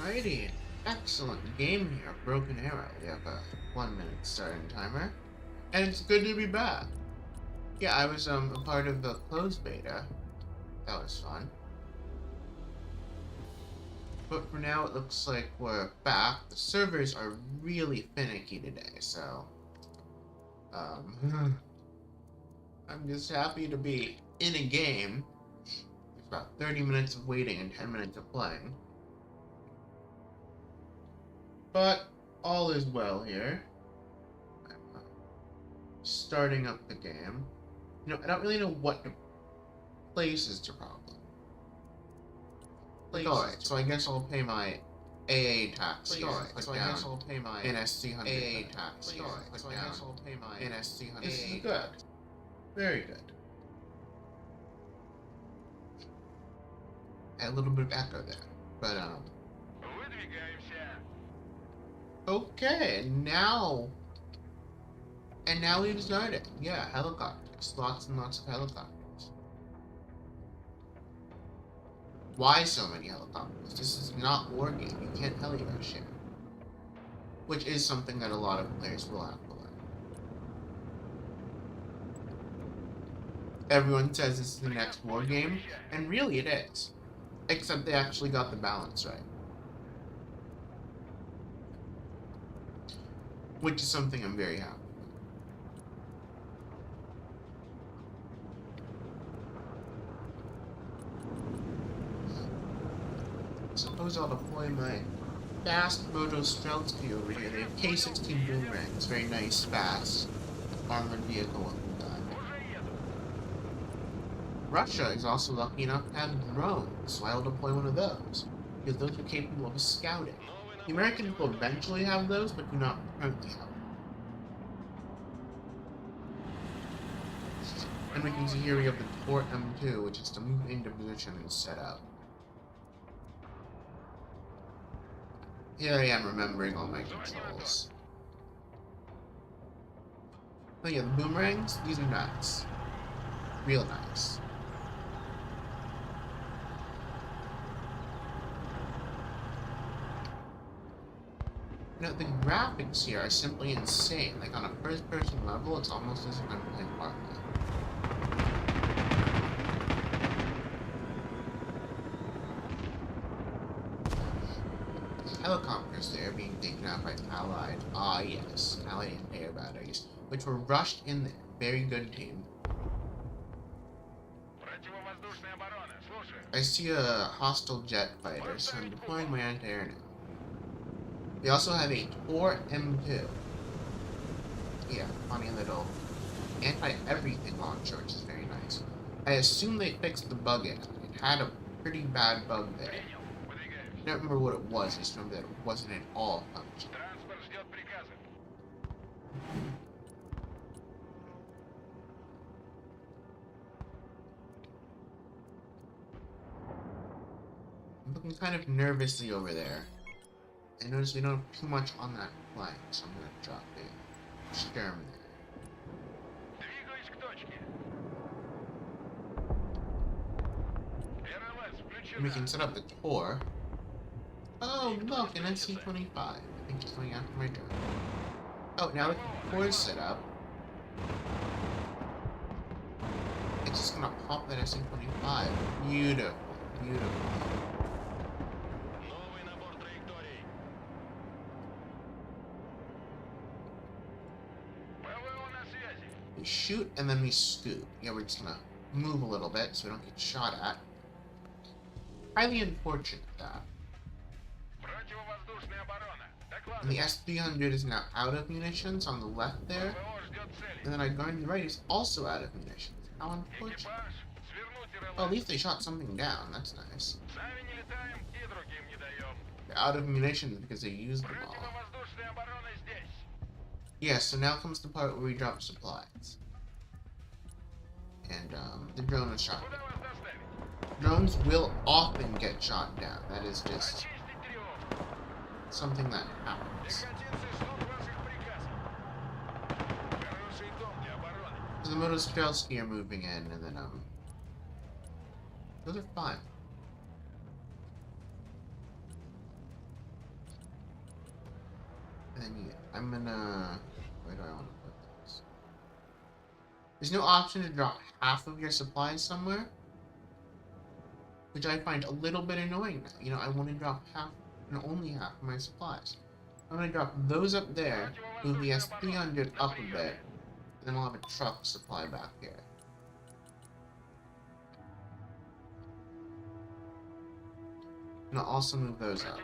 Alrighty, excellent game here, Broken Arrow. We have a 1 minute starting timer, and it's good to be back. Yeah, I was a part of the closed beta. That was fun. But for now, it looks like we're back. The servers are really finicky today, so I'm just happy to be in a game. It's about 30 minutes of waiting and 10 minutes of playing. But all is well here. I'm starting up the game. I don't really know what places to problem. Alright, so I guess I'll pay my AA tax here. So I guess I'll pay my NSC 100 AA tax here. So I guess I'll pay my NSC 100. This is good. Very good. A little bit of echo there, but okay, now we've started. Yeah, helicopters. Lots and lots of helicopters. Why so many helicopters? This is not wargame. You can't heli rush here. Which is something that a lot of players will have to learn. Everyone says this is the next wargame, and really it is. Except they actually got the balance right. Which is something I'm very happy with. Suppose I'll deploy my fast Moto Streltsky over here. They have K-16 boomerangs, very nice, fast, armored vehicle of the time. Russia is also lucky enough to have drones, so I'll deploy one of those, because those are capable of scouting. The Americans will eventually have those, but do not currently have them. And we can see here we have the Tor M2, which is to move into position and set up. Here I am remembering all my controls. Oh yeah, the boomerangs, these are nice. Real nice. The graphics here are simply insane. Like on a first-person level, it's almost as if I'm playing Fortnite. Helicopters there being taken out by Allied. Ah, yes, Allied air batteries, which were rushed in there. Very good team. I see a hostile jet fighter, so I'm deploying my anti-air now. They also have a Tor M2. Yeah, funny little anti-everything launcher, which is very nice. I assume they fixed the bug in it. It had a pretty bad bug there. I don't remember what it was, I just remember that it wasn't at all functional. I'm looking kind of nervously over there. I notice we don't have too much on that flank, so I'm gonna drop the Sturm there. And we can set up the Tor. Oh, look, an SC-25. I think it's going after my drone. Oh, now the Tor is set up. It's just gonna pop that SC-25. Beautiful, beautiful. We shoot and then we scoop. Yeah, we're just gonna move a little bit so we don't get shot at. Highly unfortunate that. And the S-300 is now out of munitions on the left there. And then our guard on the right is also out of munitions. How unfortunate. Well, at least they shot something down. That's nice. They're out of munitions because they used them all. Yeah, so now comes the part where we drop supplies. And, the drone is shot down. Drones will often get shot down. That is just something that happens. So the Moto Streltsky are moving in, and then, those are fine. then yeah, I'm gonna... Where do I want to put this? There's no option to drop half of your supplies somewhere, which I find a little bit annoying now. You know, I want to drop half and only half of my supplies. I'm gonna drop those up there, move the S-300 up a bit, and then I'll have a truck supply back here. And I'll also move those up.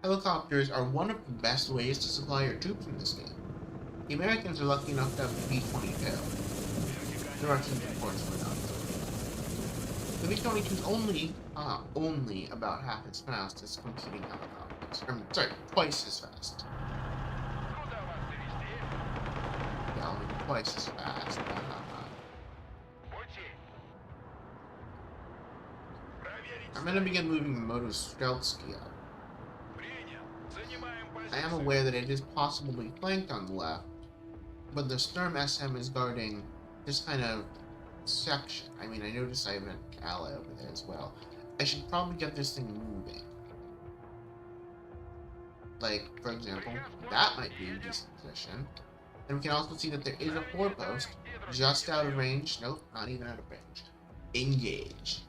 Helicopters are one of the best ways to supply your troops in this game. The Americans are lucky enough to have the B-22. The Russians, of course, were not. The B-22 is only about half as fast as competing helicopters. Sorry, twice as fast. Yeah, only twice as fast. I'm gonna begin moving the Motostrelsky up. I am aware that it is possible to be flanked on the left, but the Sturm SM is guarding this kind of section. I mean, I noticed I have an ally over there as well. I should probably get this thing moving. Like, for example, that might be a decent position. And we can also see that there is a forepost just out of range. Nope, not even out of range. Engage.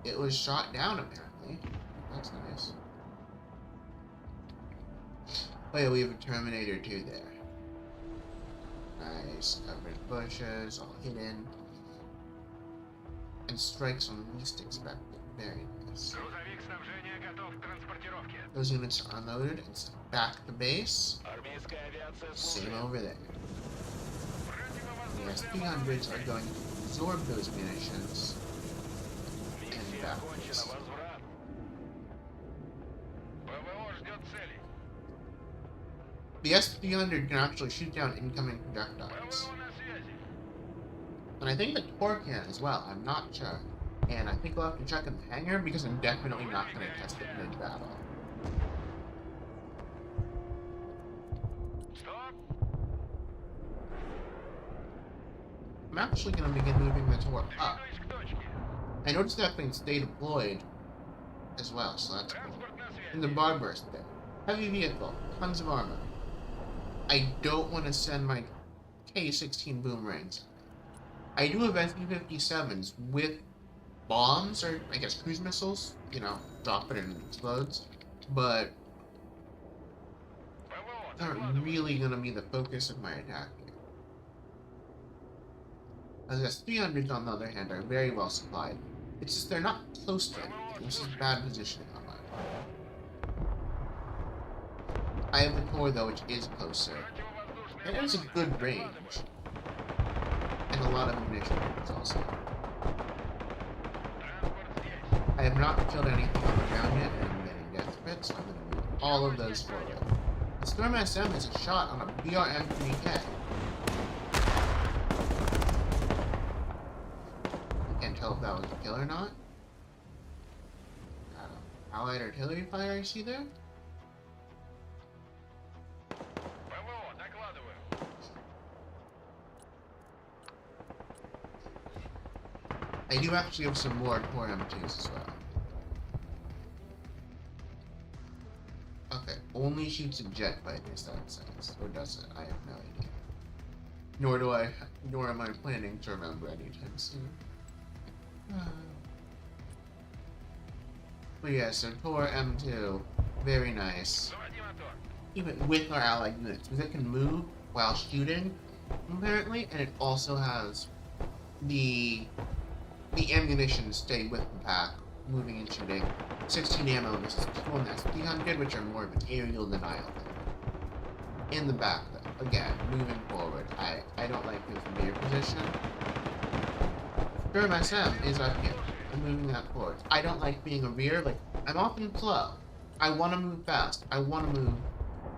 It was shot down, apparently. That's nice. Oh yeah, we have a Terminator 2 there. Nice. Covered bushes, all hidden. And strikes on least expected. Very nice. Those units are unloaded and sent back to base. Same over there. The S-300s are going to absorb those munitions and back to base. The S-300 can actually shoot down incoming projectiles. And I think the Tor can as well, I'm not sure. And I think we'll have to check in the hangar because I'm definitely not going to test it mid-battle. I'm actually going to begin moving the Tor up. I noticed that thing stay deployed as well, so that's cool. And the Barburst there. Heavy vehicle, tons of armor. I don't want to send my K-16 boomerangs. I do have SU-57s with bombs, or I guess cruise missiles, you know, drop it and it explodes, but they're really going to be the focus of my attack here. As S-300s, on the other hand, are very well supplied. It's just they're not close to anything. This is bad positioning on my part. I have the Tor, though, which is closer. It has a good range. And a lot of munitions also. I have not killed anything on the ground yet, and I'm getting desperate, so I'm going to move all of those forward. The Storm SM is a shot on a BRM-3K. I can't tell if that was a kill or not. Allied artillery fire I see there? I do actually have some more Tor M2s as well. Okay, only shoots a jet fighters, that says. Or does it? I have no idea. Nor am I planning to remember anytime soon. But yeah, so Tor M2, very nice. Even with our allied units, because it can move while shooting, apparently, and it also has the ammunition to stay with the pack, moving and shooting. 16 ammo versus 2 on the S-300, which are more of an aerial denial thing. In the back, though, again, moving forward, I don't like this rear position. Sturm SM is up here. I'm moving that forward. I don't like being a rear, like, I'm often slow. I want to move fast. I want to move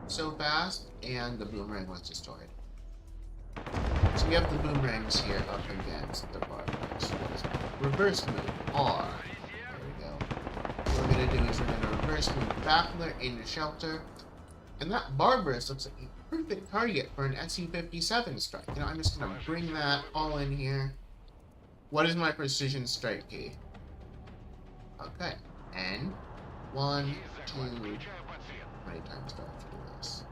so fast, and the boomerang was destroyed. So we have the boomerangs here up against the barbers. Reverse move, R. There we go. What we're going to do is we're going to reverse move Baffler into shelter. And that Barbarous looks like a perfect target for an SU-57 strike. You know, I'm just going to bring that all in here. What is my precision strike key? Okay. And 1, 2. How many times do I have to do this?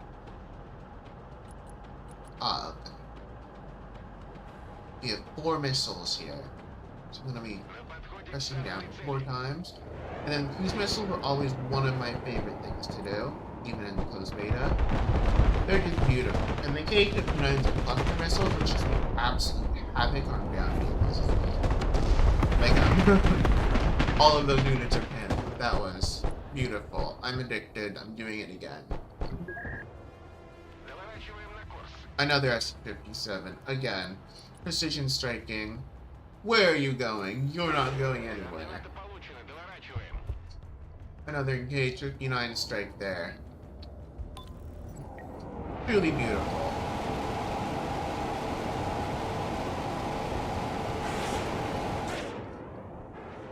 Ah, okay. We have 4 missiles here. So I'm gonna be pressing down 4 times. And then cruise missiles were always one of my favorite things to do, even in the closed beta. They're just beautiful. And the K-59s and cluster missiles, which just make absolute havoc on ground vehicles as well. Like, all of those units are pinned. That was beautiful. I'm addicted. I'm doing it again. Another S-57. Again, precision striking. Where are you going? You're not going anywhere. Another K-59 strike there. Really beautiful.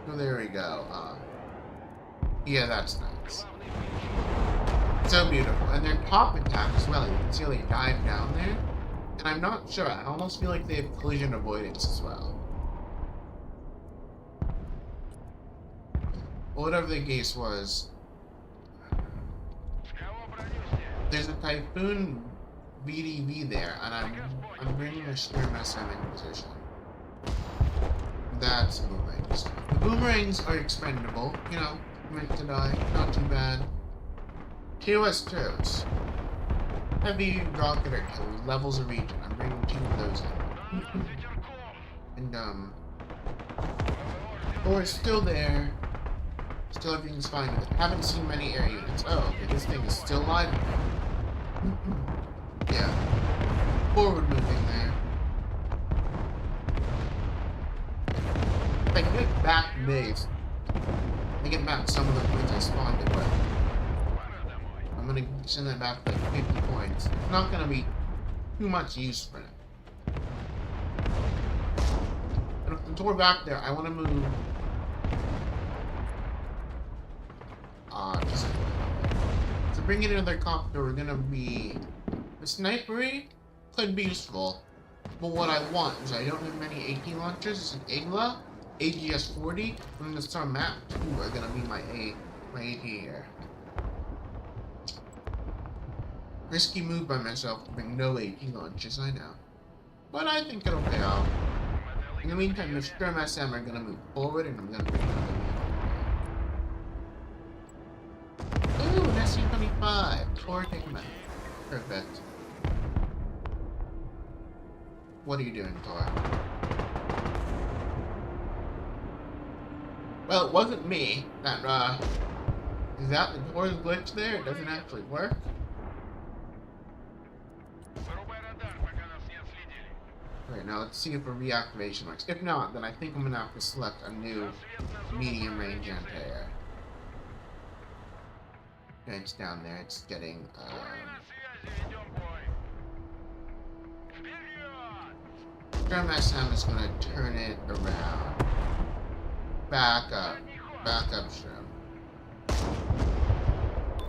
So there we go. Yeah, that's nice. So beautiful. And their top attack as well. You can see how they dive down there. And I'm not sure. I almost feel like they have collision avoidance as well. Whatever the case was, there's a Typhoon VDV there, and I'm bringing a Sturm SM in position. That's boomerangs. The boomerangs are expendable, you know, meant to die, not too bad. TOS-2s. Heavy rocket artillery, levels of region. I'm bringing 2 of those in. And, Thor is still there. Still everything's fine with it. Haven't seen many air units. Oh, okay, this thing is still alive. Yeah. Forward moving there. If I can get back base, I get back some of the points I spawned it with. I'm gonna send that back like 50 points. It's not gonna be too much use for it. And until we're back there, I want to move. So bringing another copter, we're gonna be... The snipery could be useful, but what I want is I don't have many AT launchers. It's an Igla, AGS-40, and the Star Map 2 are gonna be my AT here. Risky move by myself to bring no AT launches, I know. But I think it'll pay off. In the meantime, the Sturm SM are gonna move forward, and I'm gonna bring another unit. Ooh, an SU-25. Or take him out. Perfect. What are you doing, Tor? Well, it wasn't me. Is that the Tor's glitch there? It doesn't actually work? Alright, now let's see if a reactivation works. If not, then I think I'm gonna have to select a new medium range anti-air. Okay, it's down there. It's getting, Sturm SM is gonna turn it around. Back up. Back up, Sturm.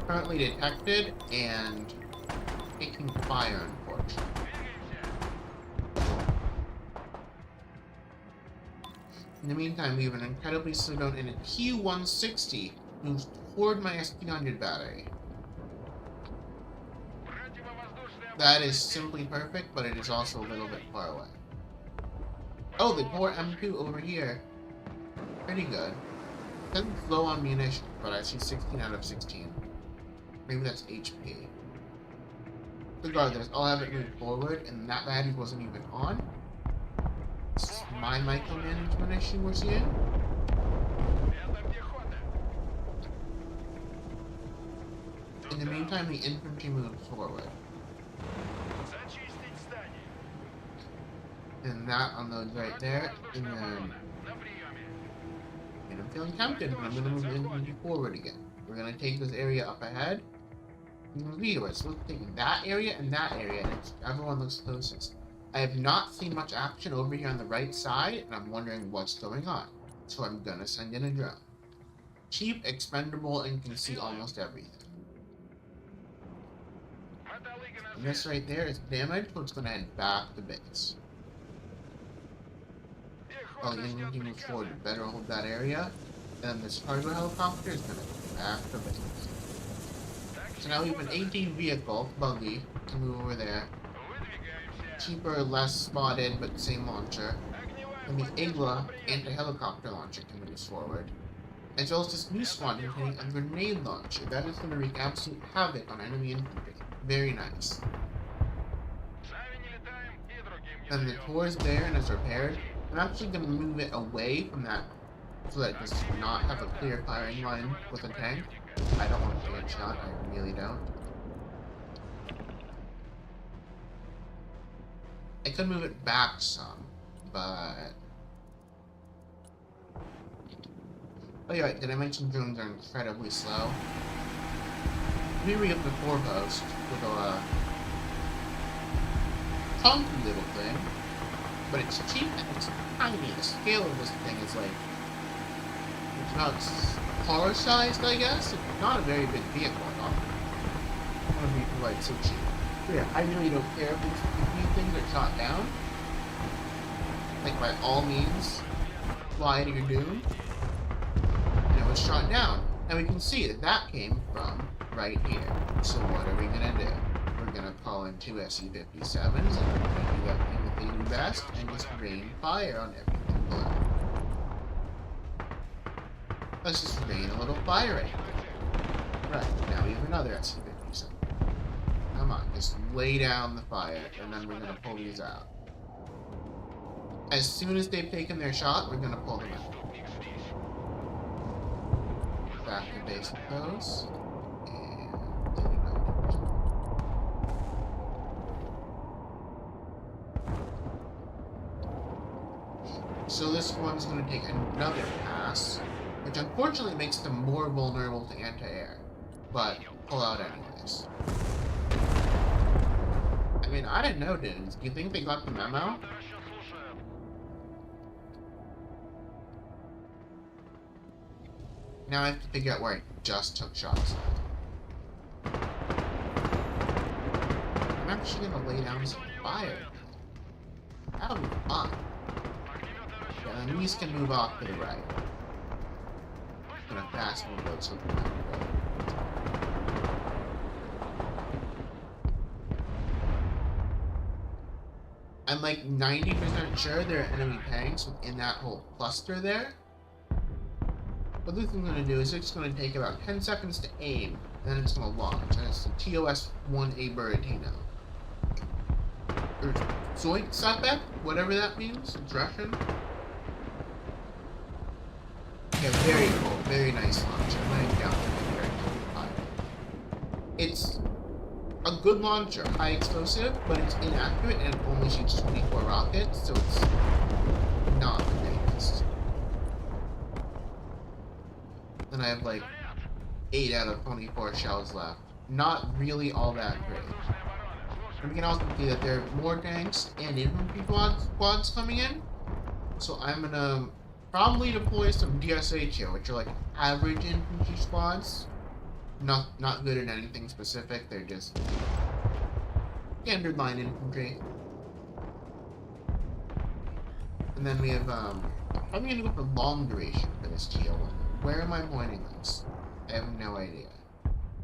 Currently detected and taking fire, unfortunately. In the meantime, we have an incredibly slow down and a Q-160 moves toward my SP-100 battery. That is simply perfect, but it is also a little bit far away. Oh, the Tor M2 over here. Pretty good. It says it's low on munitions, but I see 16 out of 16. Maybe that's HP. Regardless, I'll have it move forward, and that battery wasn't even on. It's my micromanagement issue we're seeing. In the meantime, the infantry moves forward. And that unloads right there, and then... And I'm feeling tempted, but I'm going to move the infantry forward again. We're going to take this area up ahead. So let's take that area, and everyone looks closest. I have not seen much action over here on the right side, and I'm wondering what's going on. So I'm going to send in a drone. Cheap, expendable, and can see almost everything. And this right there is damaged, so it's going to head back to base. Oh, the infantry moves forward. Better hold that area. And this cargo helicopter is going to go back to base. So now we have an 18 vehicle buggy to move over there. Cheaper, less spotted, but same launcher. And the Igla anti-helicopter launcher can move forward. As well as this new squadron containing a grenade launcher. That is going to wreak absolute havoc on enemy infantry. Very nice. And the core is there and is repaired. I'm actually going to move it away from that so that it does not have a clear firing line with a tank. I don't want to get shot, I really don't. I could move it back some, but... Oh yeah, did I mention drones are incredibly slow? Here we have the forepost with a chunky little thing, but it's cheap and it's tiny. The scale of this thing is like, it's about car sized, I guess. It's not a very big vehicle at all. I want to be quite so cheap. But yeah, I really don't care if these things are shot down. Like, by all means, fly to your doom. And it was shot down. And we can see that that came from right here. So what are we gonna do? We're gonna call in 2 SU-57s, and we're gonna do that thing that they do best, and just rain fire on everything below. Let's just rain a little fire at it. Right, now we have another SU-57. Come on, just lay down the fire, and then we're gonna pull these out. As soon as they've taken their shot, we're gonna pull them out. Back to base post. So this one's going to take another pass, which unfortunately makes them more vulnerable to anti-air, but pull out anyways. I mean, I didn't know, dudes. Do you think they got the memo? Now I have to figure out where I just took shots. I'm actually going to lay down some fire. That'll be fun. Yeah, and these can move off to the right. I'm gonna fast move those so we can go. I'm like 90% sure there are enemy tanks within that whole cluster there. What this is gonna do is it's gonna take about 10 seconds to aim, then it's gonna launch, and it's the TOS-1A Buratino. Or Zoink Sapek, whatever that means, it's Russian. Yeah, very cool, very nice launcher. I'm laying down the very cool. It's a good launcher, high explosive, but it's inaccurate and it only shoots 24 rockets, so it's not the greatest. Then I have like 8 out of 24 shells left. Not really all that great. And we can also see that there are more tanks and infantry squads coming in. So I'm gonna probably deploy some DSH here, which are like average infantry squads. Not good at anything specific, they're just standard line infantry. And then we have, I'm gonna go for long duration for this GL1. Where am I pointing this? I have no idea.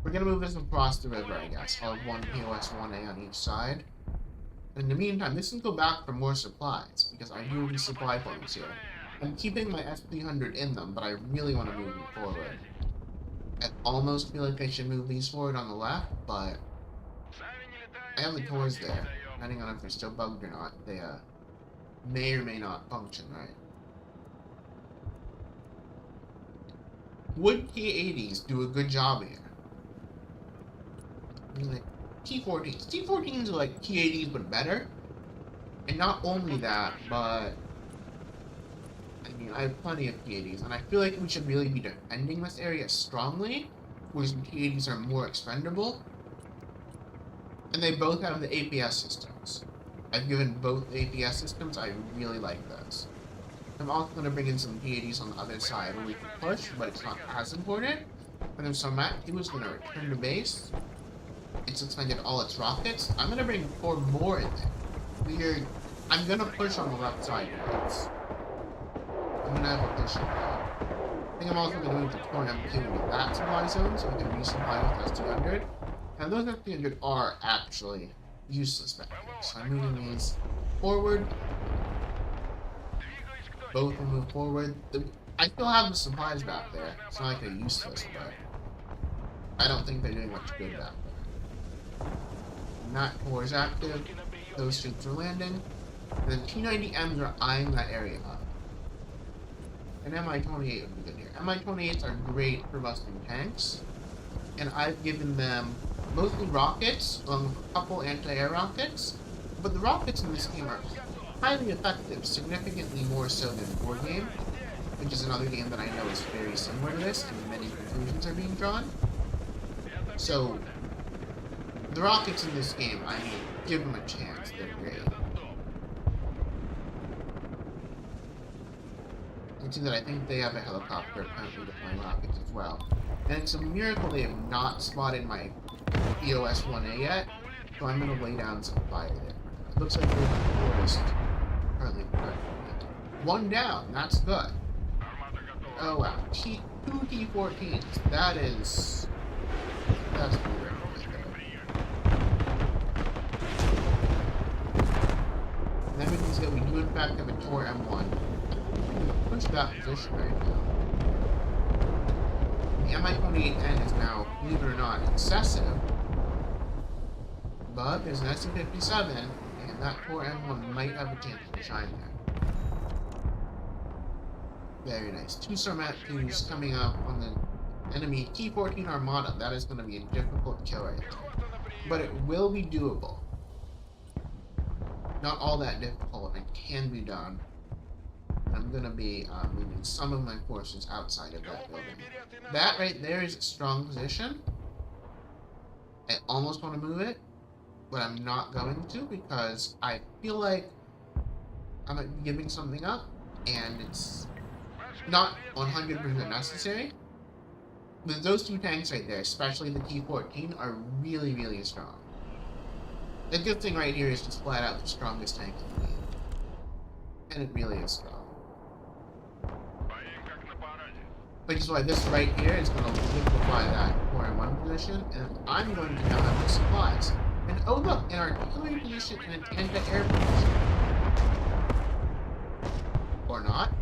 We're gonna move this across the river, I guess. I'll have one POS-1A on each side. In the meantime, this can go back for more supplies, because I do have supply points here. I'm keeping my S-300 in them, but I really want to move them forward. I almost feel like I should move these forward on the left, but I have the cores there. Depending on if they're still bugged or not, they may or may not function right. Would T-80s do a good job here? I mean, like, T-14s. T-14s are like T-80s, but better. And not only that, but I mean, I have plenty of T-80s, and I feel like we should really be defending this area strongly, whereas T-80s are more expendable. And they both have the APS systems. I've given both APS systems, I really like those. I'm also going to bring in some T-80s on the other side where we can push, but it's not as important. And then so Matt 2 is going to return to base. It's expended all its rockets. I'm going to bring 4 more in there. I'm going to push on the left side once. I'm going to have a push on that. think I'm also going to move the Core M2 into that supply zone so we can resupply with S200. And those S200 are actually useless back there. So I'm moving these forward. Both will move forward. I still have the supplies back there. It's not like they're useless, but I don't think they're doing much good back there. And that core is active. Those troops are landing. And then T-90Ms are eyeing that area up. And Mi-28 would be good here. Mi-28s are great for busting tanks. And I've given them mostly rockets, along with a couple anti-air rockets. But the rockets in this game are highly effective, significantly more so than War Game, which is another game that I know is very similar to this, and many conclusions are being drawn. So, the rockets in this game, I mean, give them a chance, they're great. You can see that I think they have a helicopter currently deploying rockets as well. And it's a miracle they have not spotted my EOS 1A yet, so I'm going to lay down some fire there. It looks like we're in the forest. Currently, one down, that's good. Oh wow, two T-14s, that's weird. And then we can see that we do in fact have a Tor M1. Push that position right now. The Mi-28N is now, believe it or not, excessive. But there's an SU-57, and that Tor M1 might have a chance to shine there. Very nice. Two Sarmat 2s coming up on the enemy T-14 Armada. That is going to be a difficult kill right there. But it will be doable. Not all that difficult, and it can be done. I'm going to be moving some of my forces outside of that building. That right there is a strong position. I almost want to move it, but I'm not going to because I feel like I'm giving something up, and it's not 100% necessary. But those two tanks right there, especially the T-14, are really, really strong. The good thing right here is just flat out the strongest tank in the game. And it really is strong. Which is why this right here is going to liquefy that 4-in-1 position, and I'm going to now have the supplies. And oh look, an artillery position and an anti-air position. Or not.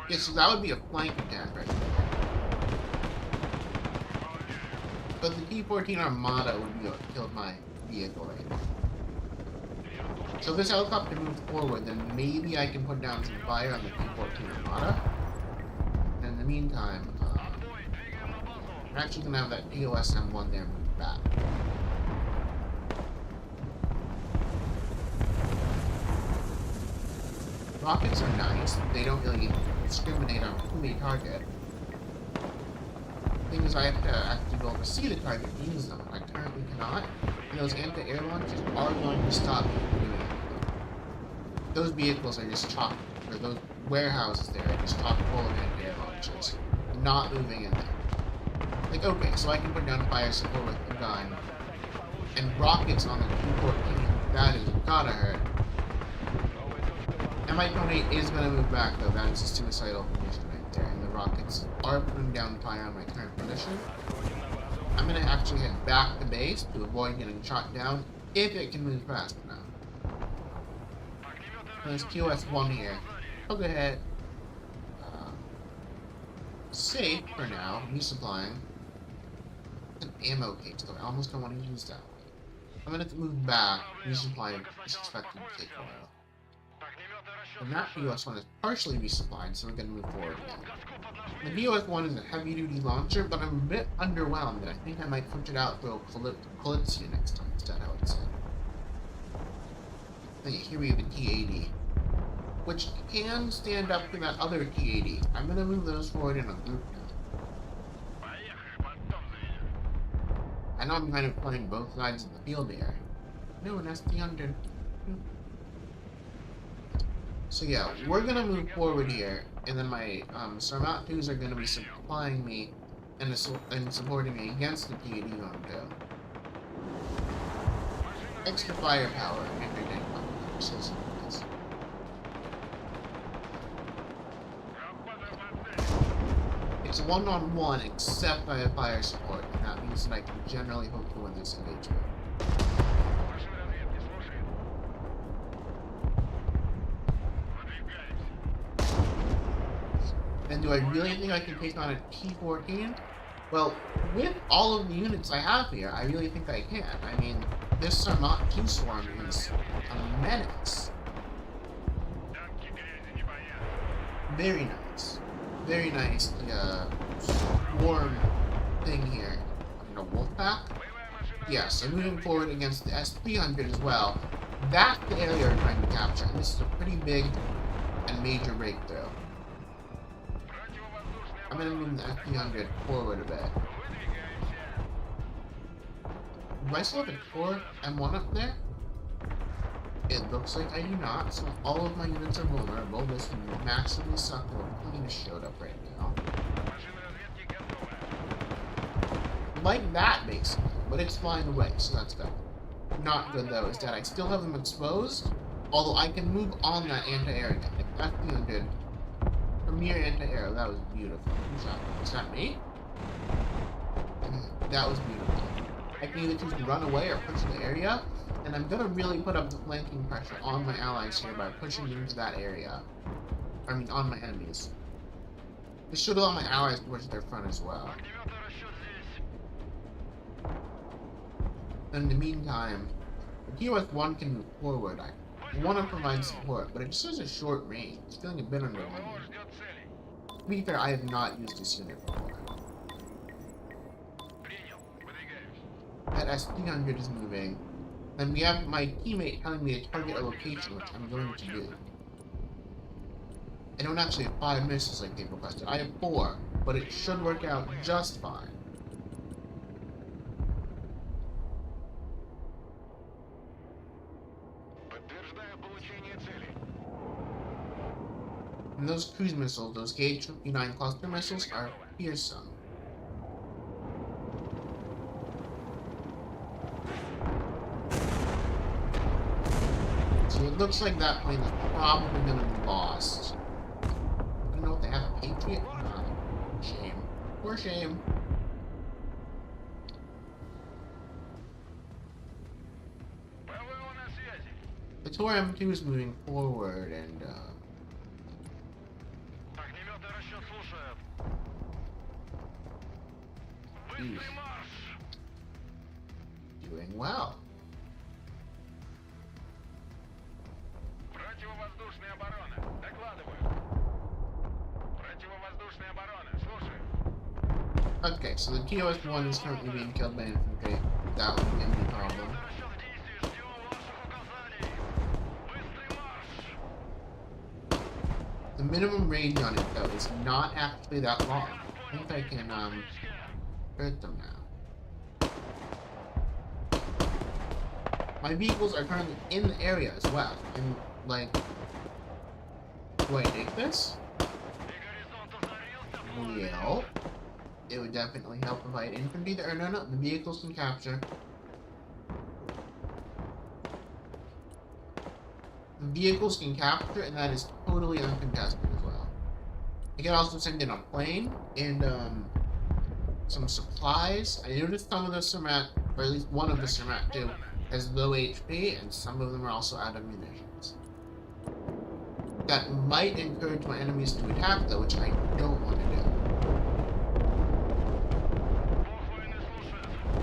Yeah, so that would be a flank attack right there. But the T-14 Armada would be what killed my vehicle right there. So if this helicopter moves forward, then maybe I can put down some fire on the T-14 Armada. And in the meantime, we're actually going to have that EOS M1 there move back. Rockets are nice. They don't really discriminate on who they target. The thing is, I have to actually be able to see the target and use them. I currently cannot. And those anti-air launchers are going to stop me from doing it. Those vehicles are just chock, or those warehouses there are just chock full of anti-air launchers. Not moving in there. Like, okay, so I can put down fire support with a gun. And rockets on the T-14, that is gotta hurt. Mi-28 is gonna move back though, that is a suicidal position right there. And the rockets are putting down fire on my current position. I'm gonna actually head back to base to avoid getting shot down if it can move fast enough. There's QS-1 here. I'll go ahead. Safe for now, resupplying. An ammo case though, I almost don't want to use that. I'm gonna have to move back, resupplying is expected to take a while. And that BOS-1 is partially resupplied, so we're going to move forward again. The BOS-1 is a heavy-duty launcher, but I'm a bit underwhelmed, and I think I might switch it out for a Polizia next time instead, I would say. Okay, here we have a T-80, which can stand up to that other T-80. I'm going to move those forward in a group now. I know I'm kind of playing both sides of the field here. No, an ST-100. So yeah, we're gonna move forward here, and then my Sarmat 2s are gonna be supplying me and supporting me against the T-80 Mondo. Extra firepower and everything. it's one-on-one except I have fire support, and that means that I can generally hope to win this engagement. And do I really think I can take on a T-14? Well, with all of the units I have here, I really think I can. I mean, this Sarmat Q-Swarm is a menace. Very nice. Very nice, the swarm thing here. A wolf pack? Yeah, so moving forward against the S-300 as well. That's the area we're trying to capture, and this is a pretty big and major breakthrough. I'm gonna move the S-300 forward a bit. Do I still have a core M1 up there? It looks like I do not, so all of my units are vulnerable. This would massively suck if a plane showed up right now. Like that, basically, but it's flying away, so that's good. Not good, though, is that I still have them exposed, although I can move on that anti-air gun. Like, that's the good. Premier anti-air, that was beautiful. Who's that? Was that me? That was beautiful. I can either choose to run away or push the area, and I'm gonna really put up the flanking pressure on my allies here by pushing into that area. I mean, on my enemies. This should allow my allies to push their front as well. In the meantime, the TOS-1 can move forward. I want to provide support, but it just has a short range. It's feeling a bit underwhelming. To be fair, I have not used this unit before. That S-300 is moving. Then we have my teammate telling me to target a location, which I'm going to do. I don't actually have 5 missiles like they've requested. I have 4, but it should work out just fine. And those cruise missiles, those Gage-59 cluster missiles, are fearsome. So it looks like that plane is probably going to be lost. I don't know if they have a Patriot or not. Shame. Poor shame. The Tor M2 is moving forward and, doing well. Okay, so the TOS-1 is currently being killed by infantry. That would be a problem. The minimum range on it, though, is not actually that long. I think I can, hurt them now. My vehicles are currently in the area as well. And, like, do I take this? Well, it would definitely help if I had infantry there. No, the vehicles can capture. The vehicles can capture, and that is totally uncontested as well. I can also send in a plane and, some supplies. I noticed some of the Sarmat, or at least one of the Sarmat too, has low HP, and some of them are also out of munitions. That might encourage my enemies to attack, though, which I don't want to do.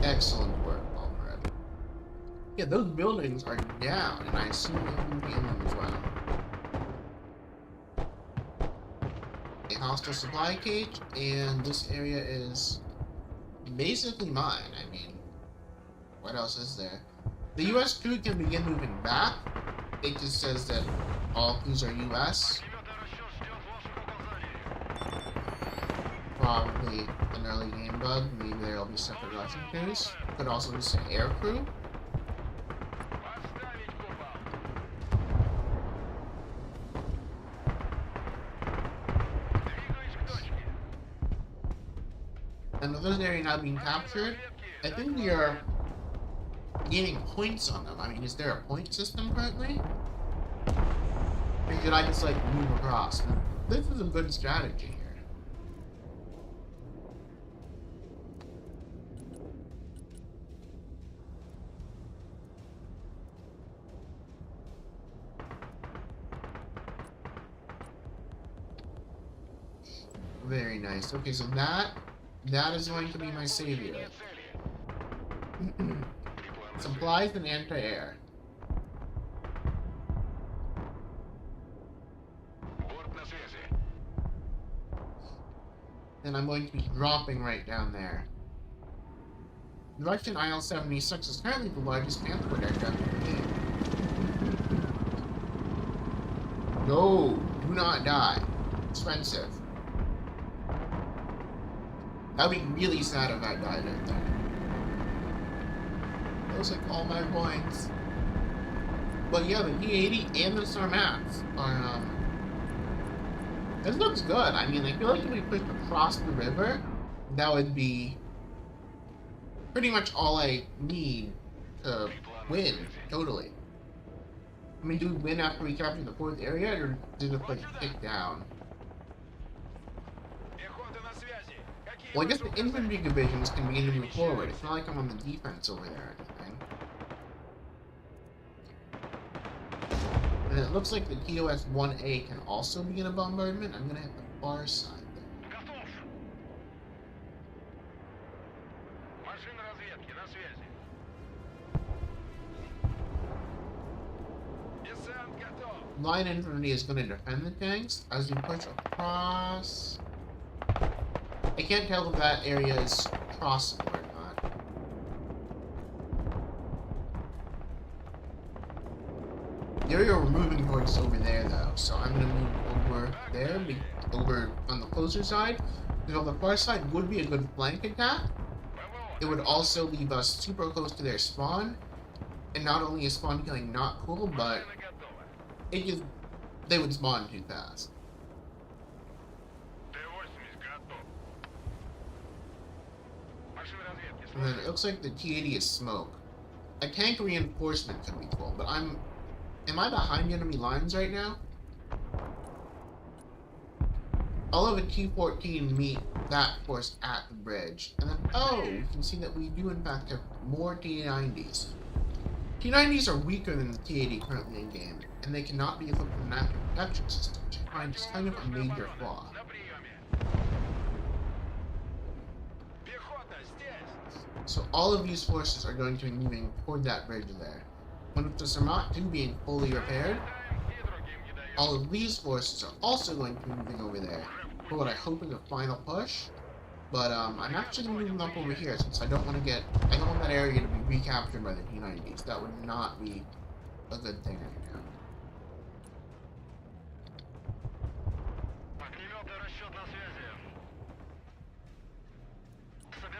Excellent work, Alfred. Yeah, those buildings are down, and I assume infantry in them as well. A hostile supply cage, and this area is basically mine. I mean, what else is there? The U.S. crew can begin moving back. It just says that all crews are U.S. Probably an early game bug. Maybe there'll be separate Russian crews. Could also be some air crew. And with this area now being captured, I think we are gaining points on them. I mean, is there a point system currently? Or should I just, like, move across? This is a good strategy here. Very nice. Okay, so that is going to be my savior. Supplies and anti-air. And I'm going to be dropping right down there. The Russian IL-76 is currently the largest transport aircraft in the game. No, do not die. Expensive. That would be really sad if I died right there. Those like all my points. But yeah, the T-80 and the Sarmats are, this looks good. I mean, I feel like if we pushed across the river, that would be pretty much all I need to win, totally. I mean, do we win after we capture the 4th area, or did the place kick down? Well, I guess the infantry divisions can begin to move forward. It's not like I'm on the defense over there or anything. And it looks like the TOS-1A can also begin a bombardment. I'm gonna hit the far side there. Line infantry is going to defend the tanks as we push across. I can't tell if that area is crossable or not. The area we're moving towards is over there, though, so I'm going to move over there, over on the closer side. Because on the far side would be a good flank attack. It would also leave us super close to their spawn, and not only is spawn killing not cool, but they would spawn too fast. And then it looks like the T-80 is smoke. A tank reinforcement could be cool, but am I behind enemy lines right now? All of a T-14 meet that force at the bridge. And then, oh, you can see that we do in fact have more T-90s. T-90s are weaker than the T-80 currently in game, and they cannot be equipped with an active protection system, which I find is kind of a major flaw. So all of these forces are going to be moving toward that bridge there. But with the Sarmat 2 being fully repaired, all of these forces are also going to be moving over there for what I hope is a final push. But I'm actually going to move them up over here since I don't want that area to be recaptured by the T-90s. That would not be a good thing right now.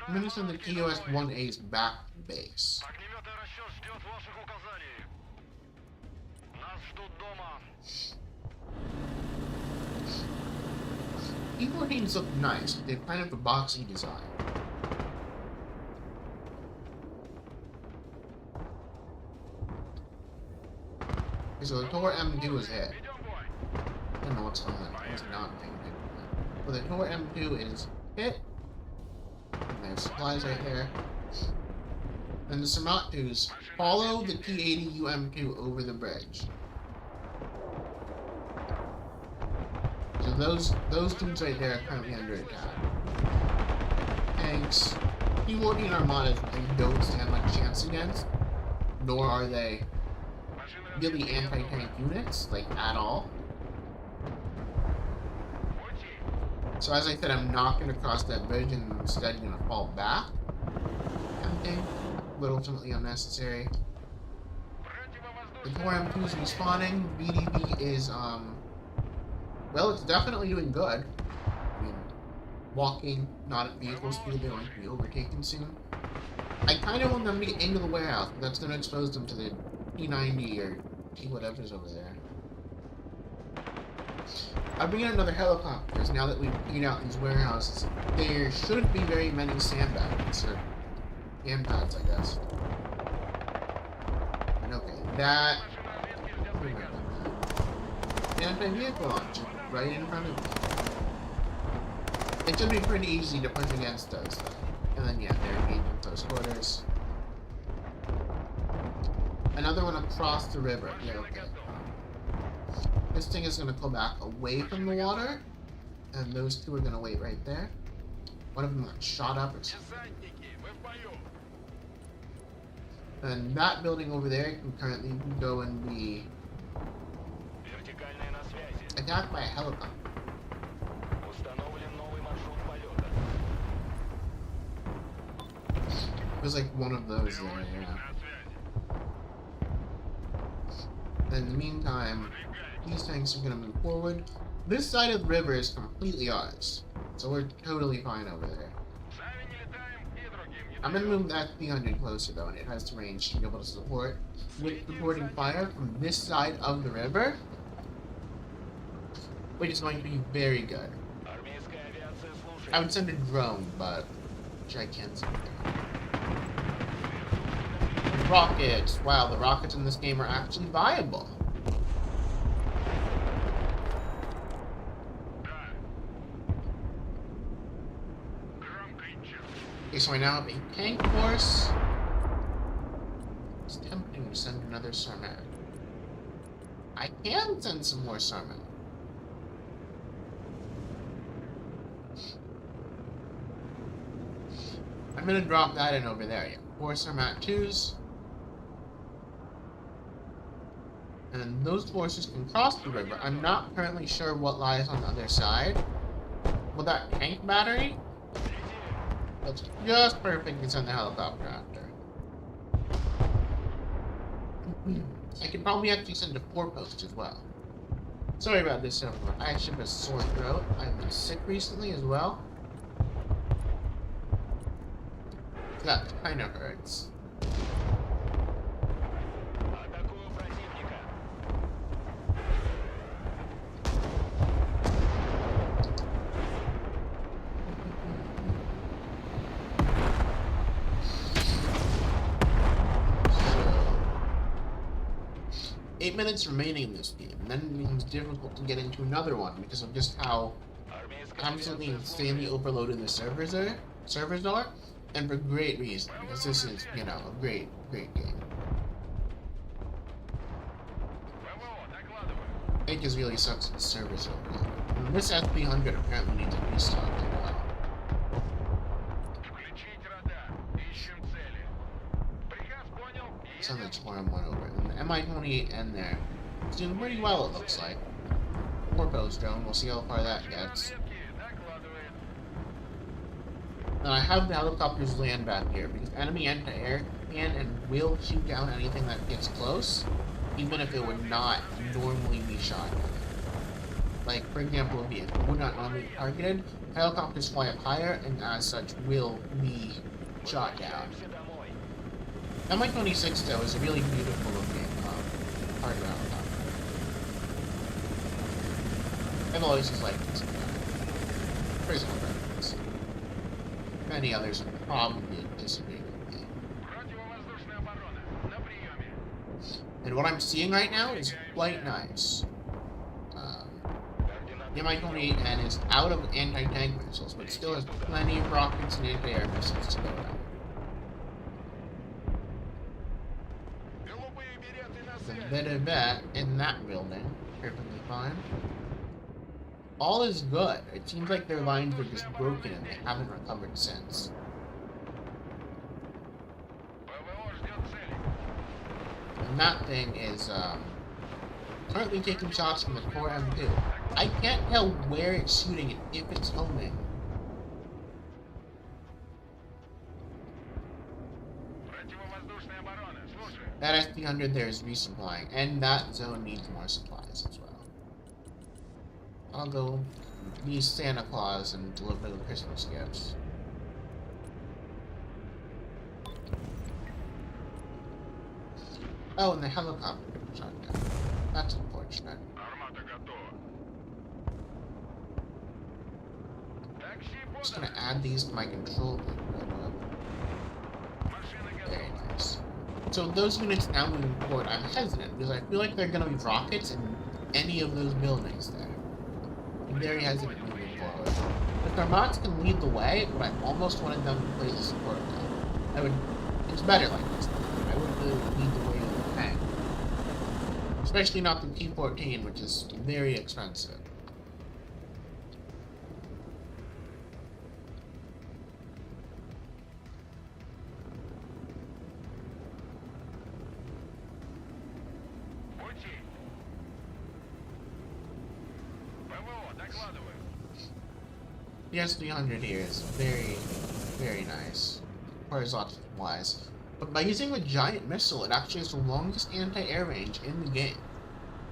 I'm going to send the TOS-1A's back to base. T-14s look nice. They've kind of a boxy design. Okay, so the Tor M2 is hit. I don't know what's on that. It's not being hit. But the Tor M2 is hit. And there's supplies right there. And the Sarmat 2s follow the T-80 UM2 over the bridge. So those dudes right there are currently under attack. Tanks, T-14 Armadas I don't stand much chance against, nor are they really anti-tank units, like at all. So as I said, I'm not going to cross that bridge and I'm instead going to fall back. Tempting, but ultimately unnecessary. The Tor M2 is respawning. BDB is, well, it's definitely doing good. I mean, walking, not at vehicle speed, they're going to be overtaken soon. I kind of want them to get into the warehouse, but that's going to expose them to the T-90 or T-whatever's over there. I'll bring in another helicopters now that we've cleaned out these warehouses. There shouldn't be very many sandbags, or sandbags, I guess. And okay, that... Anti-vehicle launch right in front of me. It should be pretty easy to push against those, though. And then, yeah, they're engaging close quarters. Another one across the river. Yeah, okay. This thing is going to go back away from the water. And those two are gonna wait right there. One of them got shot up or something. And that building over there can currently go and be attacked by a helicopter. There's like one of those there, yeah. In the meantime, these tanks are gonna move forward. This side of the river is completely ours, so we're totally fine over there. I'm gonna move that 300 closer though, and it has the range to be able to support with supporting fire from this side of the river, which is going to be very good. I would send a drone, but which I can't send. Rockets! Wow, the rockets in this game are actually viable. Okay, so I now have a tank force. It's tempting to send another Sarmat. I can send some more Sarmat. I'm gonna drop that in over there, yeah. 4 Sarmat 2s. And those forces can cross the river. I'm not currently sure what lies on the other side. Will that tank battery? That's just perfect to send the helicopter after. I could probably actually send a 4-post as well. Sorry about this, everyone. I actually have a sore throat. I've been sick recently as well. That kind of hurts. So, 8 minutes remaining in this game, and then it becomes difficult to get into another one because of just how absolutely insanely overloaded the servers are. And for great reason, because this is, you know, a great game. It just really sucks that the servers overloaded. And this S300 apparently needs to be stocked as well. So that's where I'm going over. And the Mi-28 in there. It's doing pretty well, it looks like. 4-post drone, we'll see how far that gets. And I have the helicopters land back here because enemy anti-air can and will shoot down anything that gets close, even if it would not normally be shot. Like, for example, if it would not normally be targeted, helicopters fly up higher and as such will be shot down. Mi-26 though is a really beautiful looking target helicopter. I've always just liked this guy. Personal preference. Many others would probably disagree with me. And what I'm seeing right now is quite nice. The Mi-28N is out of anti-tank missiles, but still has plenty of rockets and anti-air missiles to go out. The Vedivette in that building, perfectly fine. All is good. It seems like their lines were just broken and they haven't recovered since. And that thing is currently taking shots from the core M2. I can't tell where it's shooting and if it's homing. That S-300 there is resupplying, and that zone needs more supplies as well. I'll go be Santa Claus and deliver the Christmas gifts. Oh, and the helicopter shot down. That's unfortunate. I'm just gonna add these to my control. Very nice. So those units now moving forward, I'm hesitant because I feel like there are gonna be rockets in any of those buildings there. I'm very hesitant moving forward. The Sarmats can lead the way, but I almost wanted them to play the support role. It's better like this. I wouldn't really lead the way with the tank. Especially not the T-14, which is very expensive. The S-300 here is very, very nice, horizontal wise. But by using a giant missile, it actually has the longest anti-air range in the game,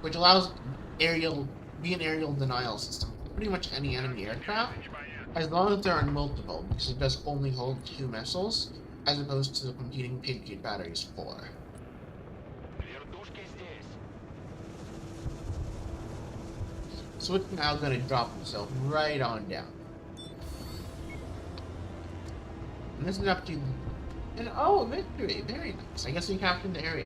which allows be an aerial denial system for pretty much any enemy aircraft, as long as there are multiple, because it does only hold 2 missiles, as opposed to the competing Patriot batteries 4. So it's now going to drop himself right on down. And this is up to... And oh, victory! Very nice. I guess we captured the area.